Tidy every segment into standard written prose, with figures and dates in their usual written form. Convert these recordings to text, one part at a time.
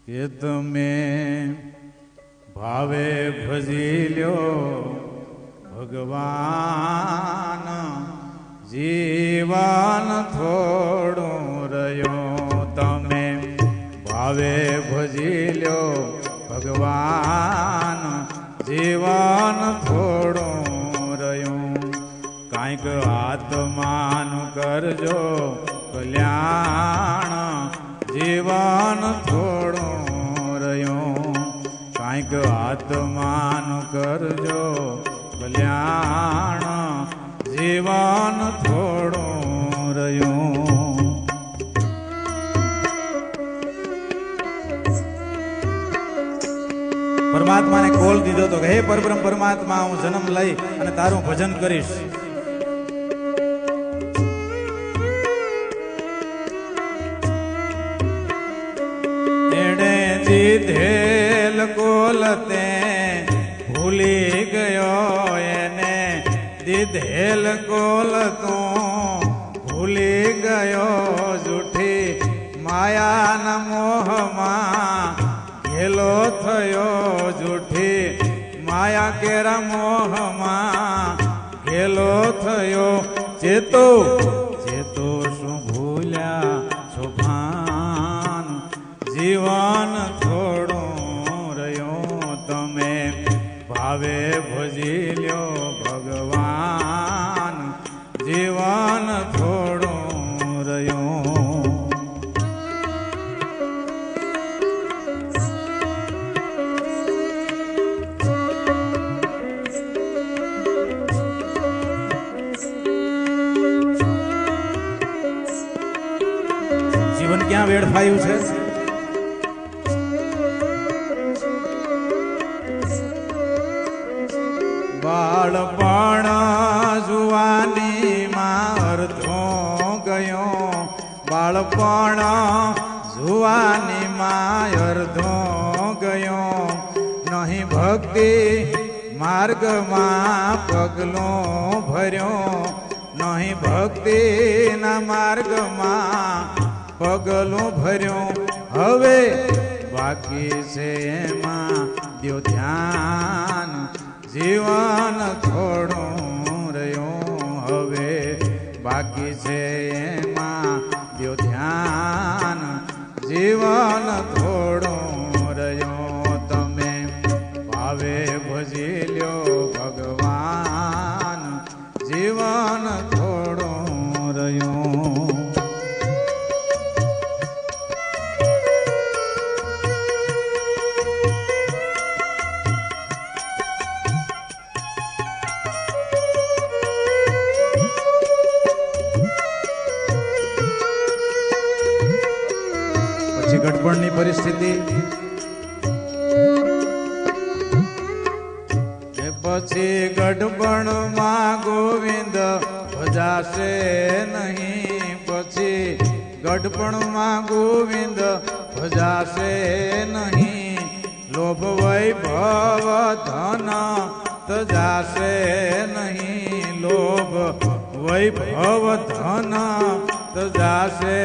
કે તમે ભાવે ભજી લ્યો ભગવાન, જીવન થોડું રહ્યો. તમે ભાવે ભજી લ્યો ભગવાન, જીવન થોડું રહ્યું. કાંઈક આત્માનું કરજો કલ્યાણ, જીવન થોડું રહ્યું. કાંઈક આત્માનું કરજો કલ્યાણ, જીવન થોડું રહ્યું. પરમાત્માને કોલ દીધો તો કે હે પરબ્રહ્મ પરમાત્મા, હું જન્મ લઈ અને તારું ભજન કરીશ. એણે દીધેલ કોલ તે ભૂલી ગયો, એને દીધેલ કોલ તું ભૂલી ગયો. જૂઠી માયાના મોહમાં ઘેલો થયો, જૂઠી માયા કેરા મોહમાં ઘેલો થયો. ચેતો ચેતો શું ભૂલ્યા છો ભાન, જીવન થોડું રહ્યું. તમે ભાવે ભજી લ્યો ભગવાન, જીવન થોડું રહ્યું. જીવન ક્યાં વેડફાયું છે? બાળપણ જુવાનીમાં અર્ધો ગયો, બાળપણ જુવાનીમાં અર્ધો ગયો. નહીં ભક્તિ માર્ગમાં પગલો ભર્યો, નહીં ભક્તિના માર્ગમાં પગલું ભર્યું. હવે બાકી છે એમાં દ્યો ધ્યાન, જીવન થોડું રહ્યું. હવે બાકી છે એમાં દ્યો ધ્યાન, જીવન થોડું રહ્યું. તમે ભાવે ભજી લ્યો ભગવાન, જીવન થોડું રહ્યું. ગઢપણની પરિસ્થિતિ, પછી ગઢપણમાં ગોવિંદ ભજાશે નહીં, પછી ગઢપણમાં ગોવિંદ ભજાશે નહીં. લોભ વૈભવ ધન તજાશે નહીં, લોભ વૈભવ ધન તજાશે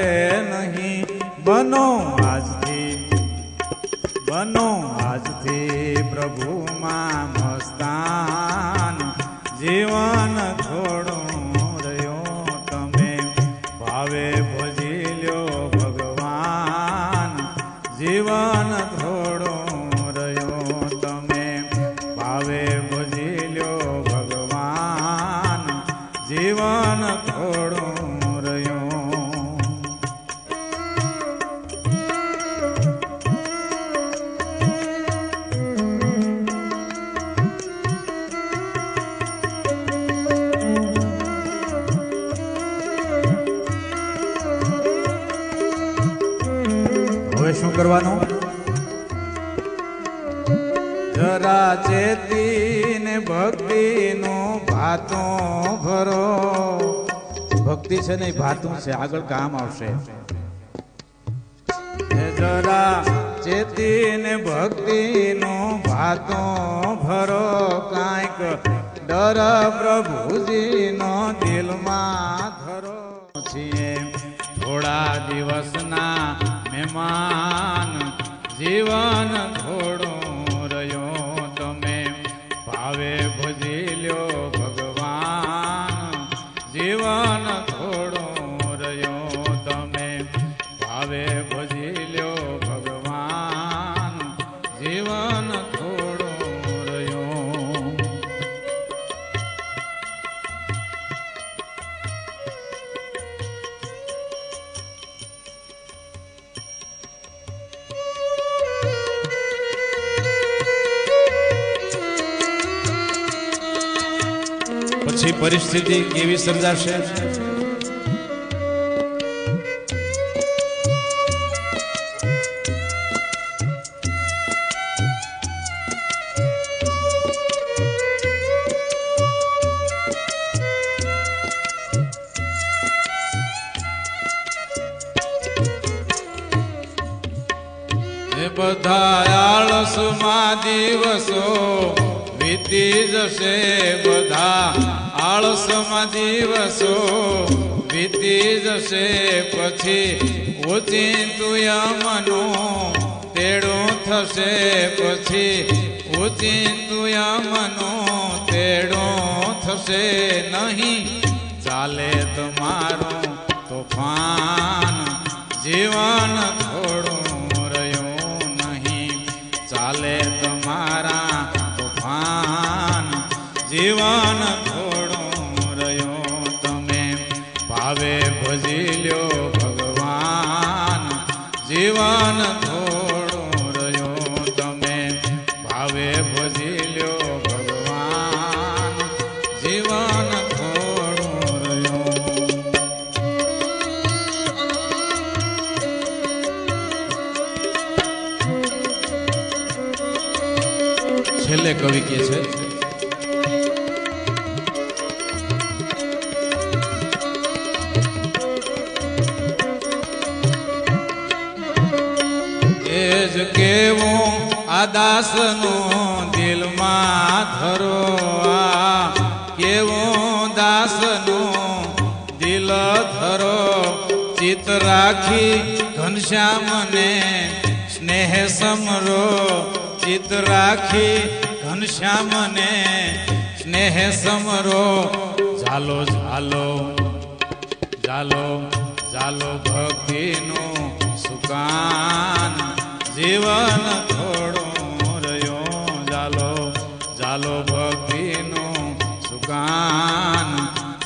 નહીં. બનો આજથી પ્રભુમાં મસ્તાન, જીવન થોડું રહ્યું. તમે ભાવે ભજી લ્યો ભગવાન, જીવન થોડું રહ્યું. તમે ભાવે ભજી લ્યો ભગવાન, જીવન થોડું રહ્યું. શું કરવાનું? જરા ચેતીને ભક્તિનું ભાતું ભરો. ભક્તિ છે ને ભાતું છે, આગળ કામ આવશે. જરા ચેતીને ભક્તિનું ભાતું ભરો. કાંઈક ડર પ્રભુજીનો દિલમાં ધરો. છીએ થોડા દિવસના મહેમાન, જીવન થોડું રહ્યો તમે ભાવે ભજી લ્યો ભગવાન જીવન થોડું રહ્યો તમે ભાવે ભજી લ્યો ભગવાન જીવન થોડું રહ્યો પછી પરિસ્થિતિ કેવી સર્જાશે? બધા આળસમાં દિવસો વીતી જશે બધા આળસમાં દિવસો વીતી જશે પછી ઓચિંતું યમનું તેડું થશે પછી ઓચિંતું યમનું તેડું થશે નહીં ચાલે તમારું તોફાન જીવન થોડું ચાલે તમારા તોફાન જીવન થોડું રહ્યો તમે ભાવે ભજી લ્યો ભગવાન જીવન થોડું રહ્યો તમે ભાવે ભજી લ્યો ભગવાન જીવન થોડું રહ્યો છેલ્લે કવિ કહે છે એ જ કેવું આ દાસનું દિલમાં ધરો આ કેવું દાસનું દિલ ધરો ચિત રાખી ઘનશ્યામને સ્નેહ સમરો ચિત રાખી ઘનશ્યામને સ્નેહ સમરો ઝાલો ઝાલો ઝાલો ઝાલો ભક્તિનું સુકાન જીવન થોડું રહ્યો ઝાલો ઝાલો ભક્તિનું સુકાન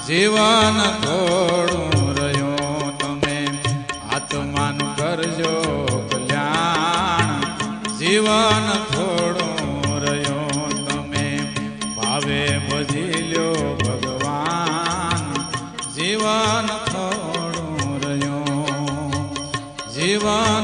જીવન થોડું રહ્યો તમે આત્માનું કરજો કલ્યાણ જીવન થોડું રહ્યો તમે ભાવે ભજી લ્યો ભગવાન જીવન થોડું રહ્યો જીવન